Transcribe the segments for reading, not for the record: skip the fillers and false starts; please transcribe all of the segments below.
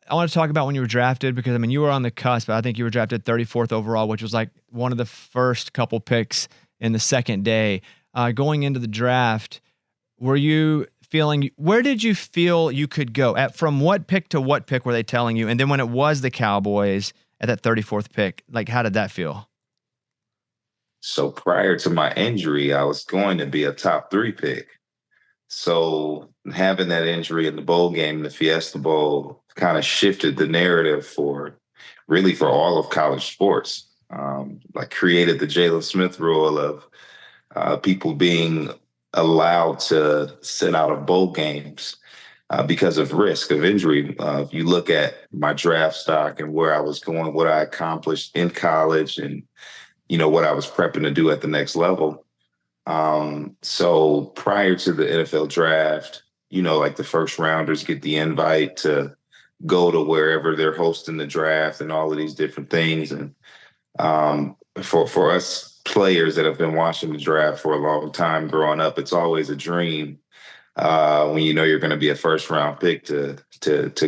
I want to talk about when you were drafted because, I mean, you were on the cusp. I think you were drafted 34th overall, which was like one of the first couple picks in the second day. Going into the draft, were you feeling, where did you feel you could go? From what pick to what pick were they telling you? And then when it was the Cowboys at that 34th pick, like, how did that feel? So prior to my injury, I was going to be a top 3 pick. So having that injury in the bowl game, the Fiesta Bowl, kind of shifted the narrative for all of college sports. Like created the Jaylon Smith rule of people being allowed to sit out of bowl games because of risk of injury. If you look at my draft stock and where I was going, what I accomplished in college, and what I was prepping to do at the next level. So prior to the NFL draft, like the first rounders get the invite to go to wherever they're hosting the draft and all of these different things. And for us players that have been watching the draft for a long time growing up, it's always a dream when you're going to be a first round pick to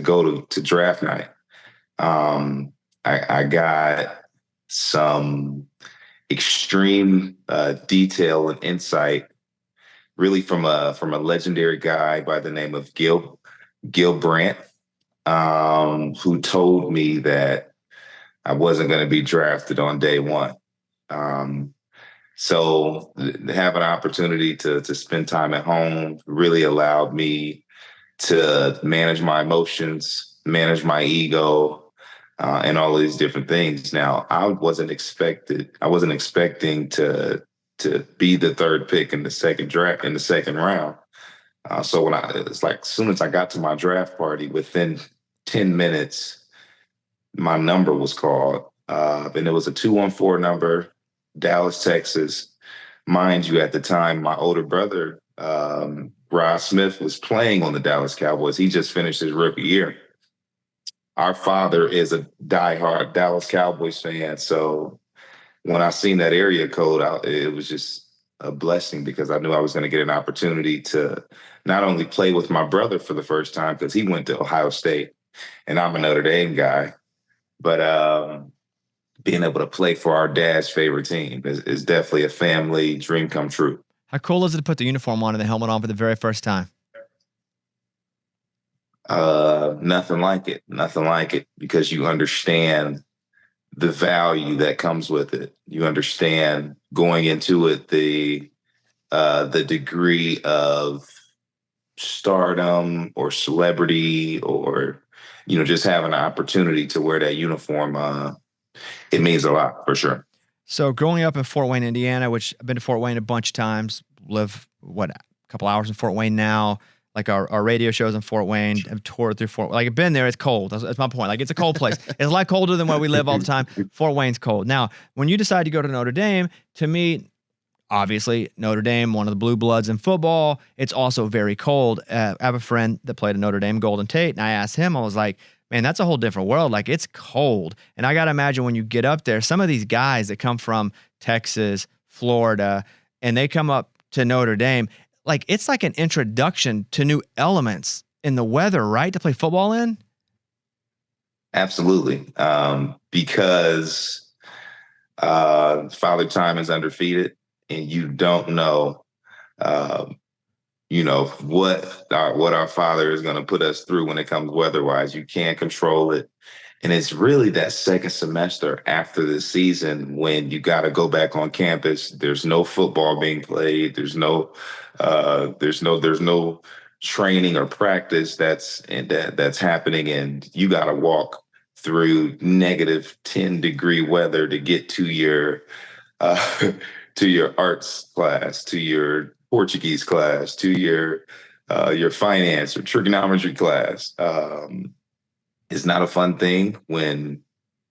go to draft night. I got some extreme detail and insight, really from a legendary guy by the name of Gil Brandt, who told me that I wasn't going to be drafted on day one. So to have an opportunity to spend time at home really allowed me to manage my emotions, manage my ego, and all of these different things. Now, I wasn't expecting to be the third pick in the second round. So it's like as soon as I got to my draft party, within 10 minutes, my number was called, and it was a 214 number, Dallas, Texas. Mind you, at the time, my older brother, Rod Smith, was playing on the Dallas Cowboys. He just finished his rookie year. Our father is a diehard Dallas Cowboys fan. So when I seen that area code, it was just a blessing because I knew I was going to get an opportunity to not only play with my brother for the first time because he went to Ohio State and I'm a Notre Dame guy, but being able to play for our dad's favorite team is definitely a family dream come true. How cool is it to put the uniform on and the helmet on for the very first time? Nothing like it, because you understand the value that comes with it. You understand going into it, the degree of stardom or celebrity, or, just having an opportunity to wear that uniform. It means a lot for sure. So growing up in Fort Wayne, Indiana, which I've been to Fort Wayne a bunch of times, live a couple hours in Fort Wayne now. Like our radio shows in Fort Wayne, I've toured through Fort Wayne. Like I've been there, it's cold. That's my point. Like it's a cold place. It's a lot colder than where we live all the time. Fort Wayne's cold. Now, when you decide to go to Notre Dame, to me, obviously Notre Dame, one of the blue bloods in football, it's also very cold. I have a friend that played at Notre Dame, Golden Tate, and I asked him, I was like, man, that's a whole different world. Like it's cold. And I got to imagine when you get up there, some of these guys that come from Texas, Florida, and they come up to Notre Dame, like it's like an introduction to new elements in the weather, right? To play football in? Absolutely. Because Father Time is undefeated and you don't know, what our Father is going to put us through when it comes weather-wise. You can't control it. And it's really that second semester after the season when you got to go back on campus. There's no football being played. There's no training or practice that's happening, and you got to walk through negative 10-degree weather to get to your arts class, to your Portuguese class, to your finance or trigonometry class. It's not a fun thing when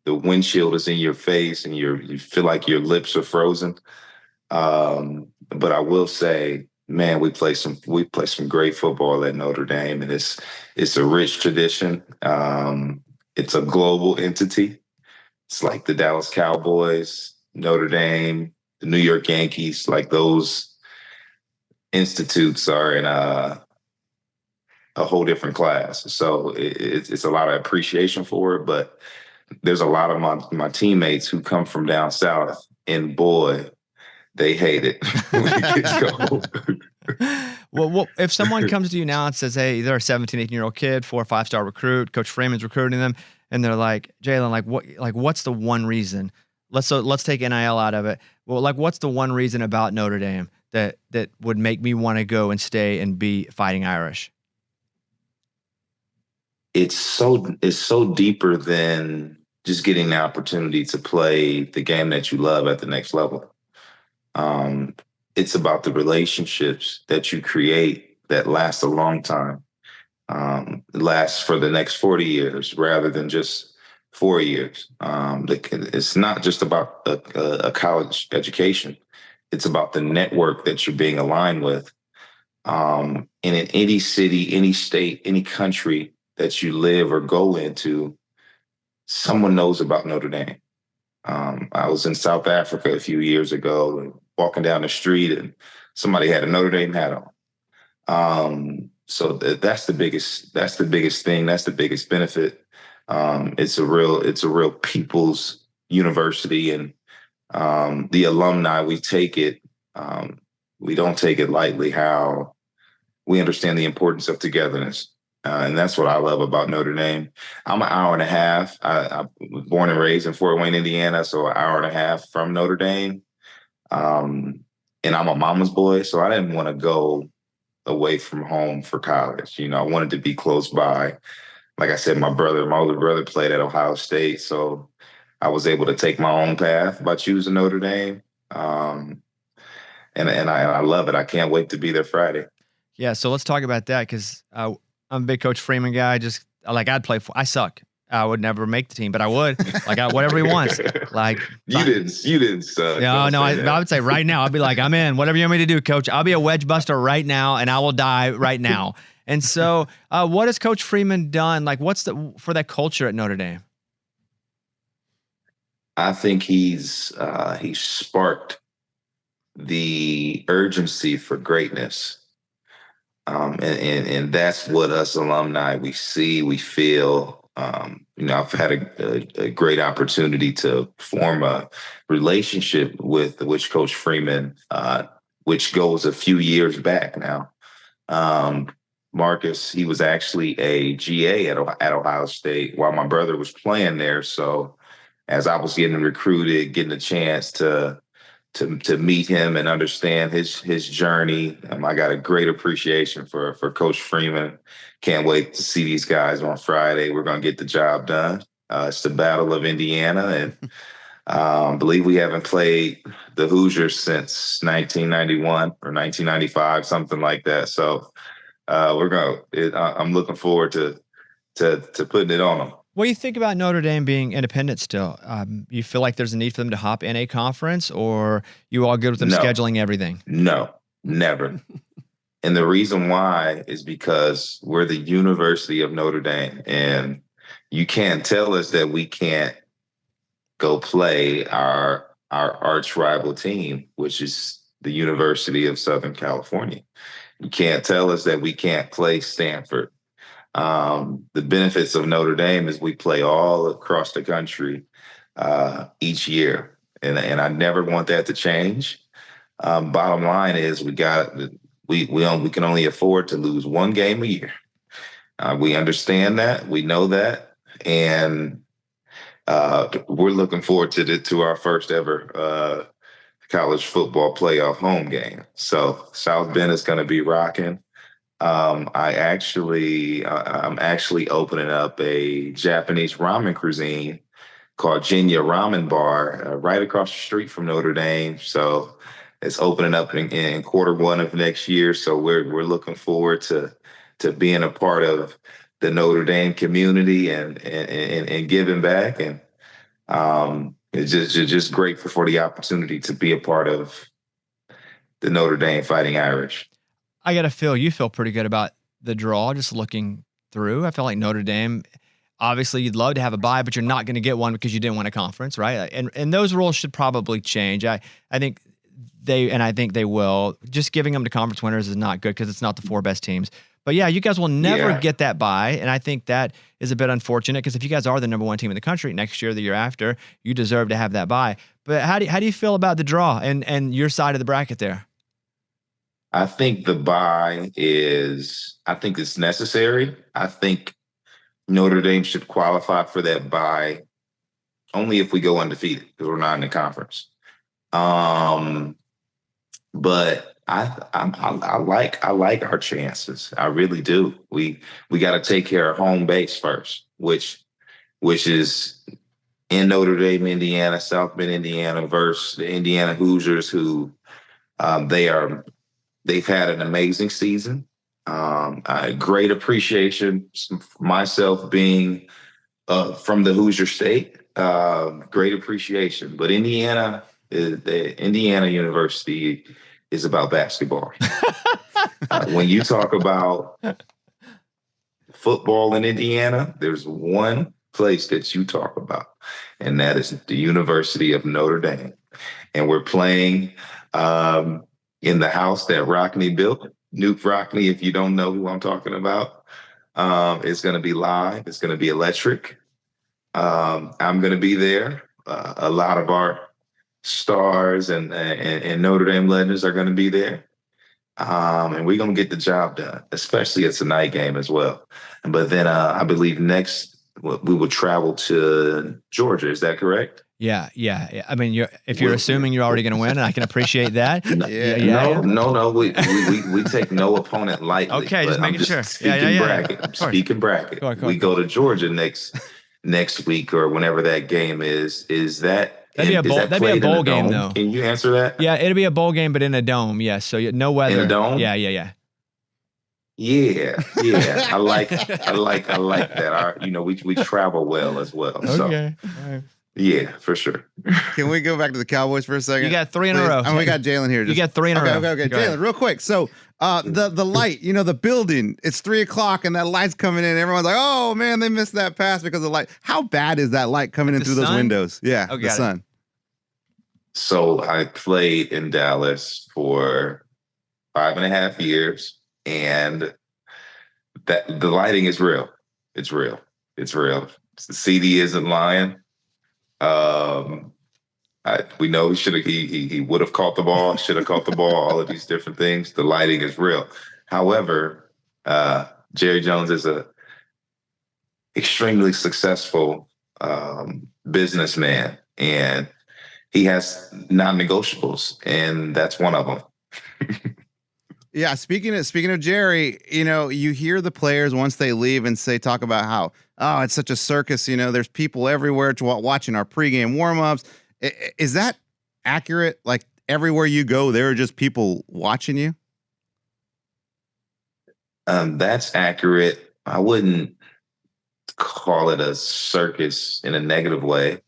the windshield is in your face and you feel like your lips are frozen. But I will say, man, we play some great football at Notre Dame, and it's a rich tradition. It's a global entity. It's like the Dallas Cowboys, Notre Dame, the New York Yankees. Like those institutes are in a a whole different class. So it's a lot of appreciation for it, but there's a lot of my teammates who come from down south, and boy, they hate it when it gets cold. Well, if someone comes to you now and says, hey, they're a 17, 18-year-old kid, 4 or 5-star recruit, Coach Freeman's recruiting them, and they're like, Jaylon, what's the one reason? Let's take NIL out of it. Well, what's the one reason about Notre Dame that would make me want to go and stay and be Fighting Irish? It's so deeper than just getting the opportunity to play the game that you love at the next level. It's about the relationships that you create that last a long time, last for the next 40 years rather than just 4 years. It's not just about a college education. It's about the network that you're being aligned with. And in any city, any state, any country that you live or go into, someone knows about Notre Dame. I was in South Africa a few years ago and walking down the street and somebody had a Notre Dame hat on. So that's the biggest thing. That's the biggest benefit. It's a real people's university, and the alumni, we don't take it lightly how we understand the importance of togetherness. And that's what I love about Notre Dame. I'm an hour and a half. I was born and raised in Fort Wayne, Indiana, so an hour and a half from Notre Dame. And I'm a mama's boy, so I didn't want to go away from home for college. I wanted to be close by. Like I said, my older brother played at Ohio State, so I was able to take my own path by choosing Notre Dame. And I love it. I can't wait to be there Friday. Yeah, so let's talk about that because I'm a big Coach Freeman guy. I'd play for. I suck. I would never make the team, but I would. Whatever he wants. You didn't suck. No. I would say right now. I'd be like, I'm in. Whatever you want me to do, Coach. I'll be a wedge buster right now, and I will die right now. And so, what has Coach Freeman done? What's for that culture at Notre Dame? I think he's sparked the urgency for greatness. And that's what us alumni, we see, we feel. I've had a great opportunity to form a relationship with Coach Freeman, which goes a few years back now. Marcus, he was actually a GA at Ohio State while my brother was playing there. So as I was getting recruited, getting a chance to meet him and understand his journey. I got a great appreciation for Coach Freeman. Can't wait to see these guys on Friday. We're going to get the job done. It's the Battle of Indiana, and I believe we haven't played the Hoosiers since 1991 or 1995, something like that. So I'm looking forward to putting it on them. What do you think about Notre Dame being independent still? You feel like there's a need for them to hop in a conference, or you all good with them scheduling everything? No, never. And the reason why is because we're the University of Notre Dame, and you can't tell us that we can't go play our arch rival team, which is the University of Southern California. You can't tell us that we can't play Stanford. The benefits of Notre Dame is we play all across the country each year, and I never want that to change. Bottom line is we can only afford to lose one game a year. We understand that, we know that, and we're looking forward to our first ever college football playoff home game. So South Bend is going to be rocking. I'm actually opening up a Japanese ramen cuisine called Jinya Ramen Bar right across the street from Notre Dame. So it's opening up in Q1 of next year. So we're looking forward to being a part of the Notre Dame community and giving back. And it's just grateful for the opportunity to be a part of the Notre Dame Fighting Irish. I got to feel you feel pretty good about the draw just looking through. I feel like Notre Dame, obviously you'd love to have a bye, but you're not going to get one because you didn't win a conference, right? And those rules should probably change. I think they will. Just giving them to conference winners is not good because it's not the 4 best teams. But yeah, you guys will never Yeah. get that bye, and I think that is a bit unfortunate because if you guys are the number one team in the country next year, the year after, you deserve to have that bye. But how do you feel about the draw and your side of the bracket there? I think the bye I think it's necessary. I think Notre Dame should qualify for that bye only if we go undefeated because we're not in the conference. But I like our chances. I really do. We got to take care of home base first, which is in Notre Dame, Indiana, South Bend, Indiana, versus the Indiana Hoosiers, who they've had an amazing season. Great appreciation. Myself being from the Hoosier State, great appreciation. But the Indiana University is about basketball. When you talk about football in Indiana, there's one place that you talk about, and that is the University of Notre Dame. And we're playing in the house that Rockne built. Nuke Rockne, if you don't know who I'm talking about, it's going to be live. It's going to be electric. I'm going to be there. A lot of our stars and Notre Dame legends are going to be there. And we're going to get the job done, especially it's a night game as well. But then I believe next we will travel to Georgia. Is that correct? Yeah. I mean, if you're assuming you're already going to win, and I can appreciate that. No. We take no opponent lightly. Okay, just making sure. Speaking bracket. We go to Georgia next week or whenever that game is. That'd be a bowl game, though. Can you answer that? Yeah, it'll be a bowl game, but in a dome. Yes, so no weather. In a dome? Yeah. Yeah. I like that. We travel well as well. Okay. So. All right. Yeah, for sure. Can we go back to the Cowboys for a second? You got 3 in a row. We got Jaylon here. You got 3 in a row. Okay. Jaylon, real quick. So the light, the building, it's 3:00 and that light's coming in. Everyone's like, oh man, they missed that pass because of the light. How bad is that light coming in through those windows? Yeah, the sun. So I played in Dallas for 5.5 years, and that the lighting is real. It's real. The CD isn't lying. We know he would have caught the ball, should have caught the ball, all of these different things. The lighting is real. However, Jerry Jones is a extremely successful businessman, and he has non-negotiables, and that's one of them. Yeah, speaking of Jerry, you hear the players once they leave and talk about how, oh, it's such a circus. There's people everywhere watching our pregame warmups. Is that accurate? Like everywhere you go, there are just people watching you? That's accurate. I wouldn't call it a circus in a negative way.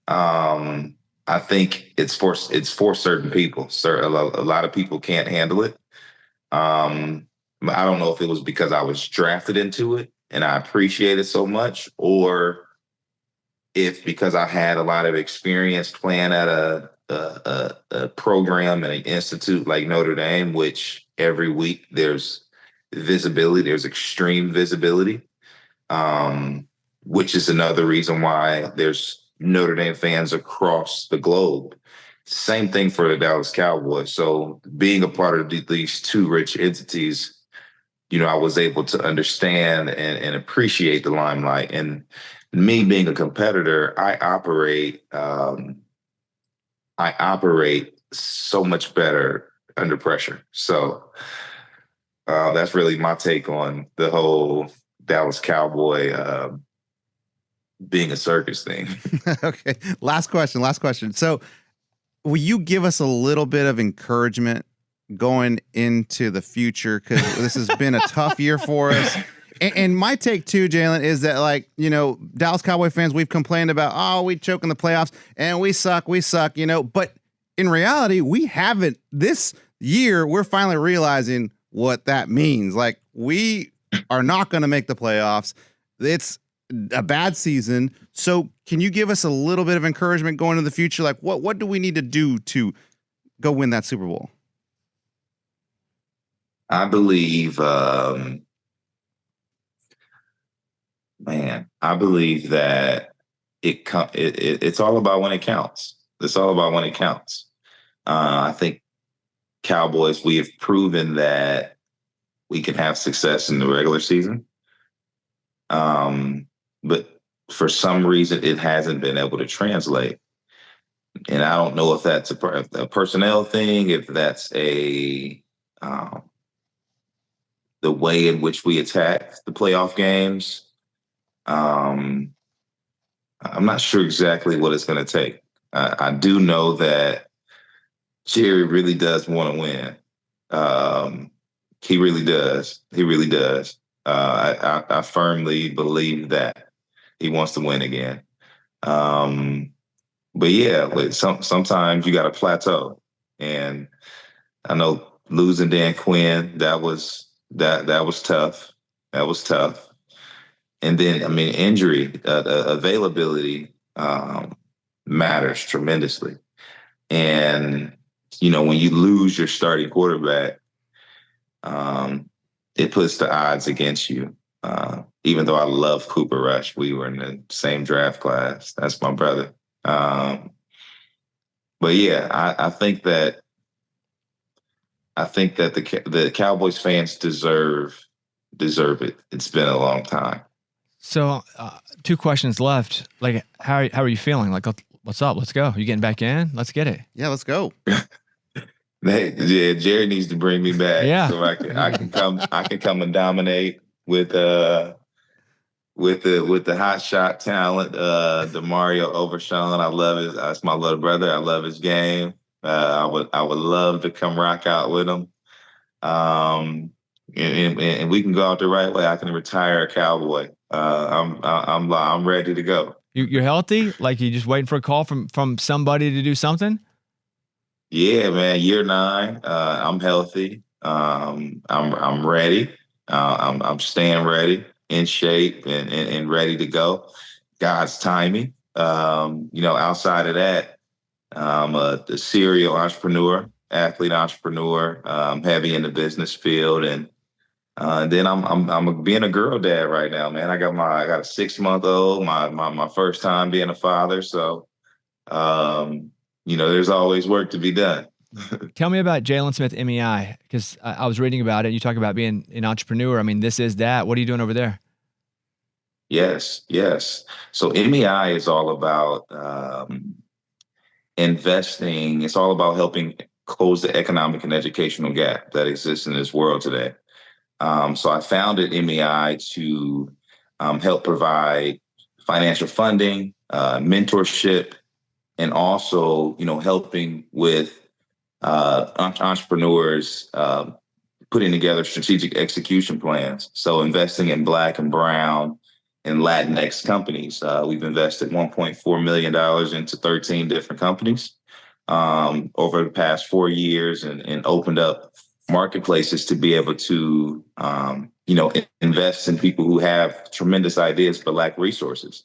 I think it's for certain people. A lot of people can't handle it. I don't know if it was because I was drafted into it and I appreciate it so much, or if because I had a lot of experience playing at a program and an institute like Notre Dame, which every week there's visibility, there's extreme visibility, which is another reason why there's Notre Dame fans across the globe. Same thing for the Dallas Cowboys. So being a part of these two rich entities, I was able to understand and appreciate the limelight. And me being a competitor, I operate so much better under pressure. So that's really my take on the whole Dallas Cowboy being a circus thing. Okay. Last question. So will you give us a little bit of encouragement going into the future? Because this has been a tough year for us. And my take too, Jaylon, is that Dallas Cowboy fans, we've complained about, oh, we choke in the playoffs and we suck, but in reality, we haven't. This year, we're finally realizing what that means. Like, we are not going to make the playoffs. It's a bad season. So can you give us a little bit of encouragement going into the future? Like, what do we need to do to go win that Super Bowl? I believe, I believe that it's all about when it counts. It's all about when it counts. I think Cowboys, we have proven that we can have success in the regular season. But for some reason, it hasn't been able to translate. And I don't know if that's a personnel thing, if that's um, the way in which we attack the playoff games. Um, I'm not sure exactly what it's going to take. I do know that Jerry really does want to win. He really does. He really does. I firmly believe that he wants to win again. But yeah, sometimes you got to plateau, and I know losing Dan Quinn, that was tough. That was tough. And then, I mean, injury availability matters tremendously. And when you lose your starting quarterback, it puts the odds against you. Even though I love Cooper Rush, we were in the same draft class. That's my brother. But yeah, I think that the Cowboys fans deserve it. It's been a long time. So, 2 questions left. Like, how are you feeling? Like, what's up? Let's go. You getting back in? Let's get it. Yeah, let's go. Hey, yeah, Jerry needs to bring me back. Yeah. So I can come and dominate with the hot shot talent, DeMario Overshawn. I love his. That's my little brother. I love his game. I would love to come rock out with him. And we can go out the right way. I can retire a Cowboy. I'm ready to go. You're healthy? Like, you just waiting for a call from somebody to do something? Yeah, man. Year 9. I'm healthy. I'm ready. I'm staying ready, in shape, and ready to go. God's timing. Outside of that, I'm a serial entrepreneur, athlete entrepreneur, heavy in the business field, and then I'm being a girl dad right now, man. I got a 6-month-old, my first time being a father. So, there's always work to be done. Tell me about Jaylon Smith MEI, because I was reading about it. You talk about being an entrepreneur. I mean, this is that. What are you doing over there? Yes. So MEI is all about investing. It's all about helping close the economic and educational gap that exists in this world today. So I founded MEI to help provide financial funding, mentorship, and also, helping with entrepreneurs putting together strategic execution plans. So investing in Black and Brown and Latinx companies. We've invested $1.4 million into 13 different companies over the past 4 years and opened up marketplaces to be able to, invest in people who have tremendous ideas but lack resources.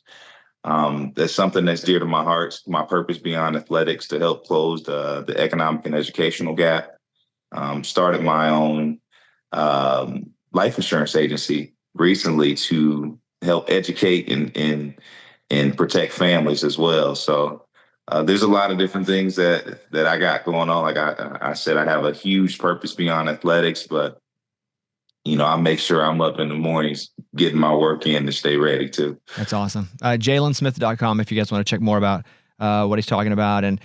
That's something that's dear to my heart. My purpose beyond athletics to help close the economic and educational gap. Started my own life insurance agency recently to help educate and protect families as well. So there's a lot of different things that I got going on. Like I said, I have a huge purpose beyond athletics, but I make sure I'm up in the mornings getting my work in to stay ready too. That's awesome. JaylonSmith.com if you guys want to check more about what he's talking about. And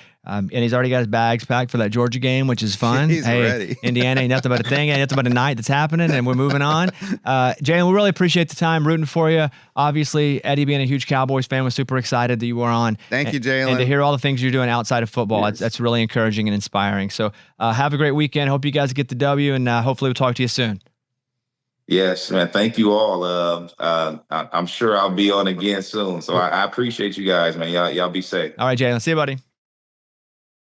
he's already got his bags packed for that Georgia game, which is fun. He's ready. Indiana ain't nothing but a thing. Ain't nothing but a night that's happening, and we're moving on. Jaylon, we really appreciate the time rooting for you. Obviously, Eddie being a huge Cowboys fan was super excited that you were on. Thank you, Jaylon. And to hear all the things you're doing outside of football, Yes. that's really encouraging and inspiring. So have a great weekend. Hope you guys get the W, and hopefully we'll talk to you soon. Yes, man. Thank you all. I'm sure I'll be on again soon. So I appreciate you guys, man. Y'all be safe. All right, Jaylon. See you, buddy.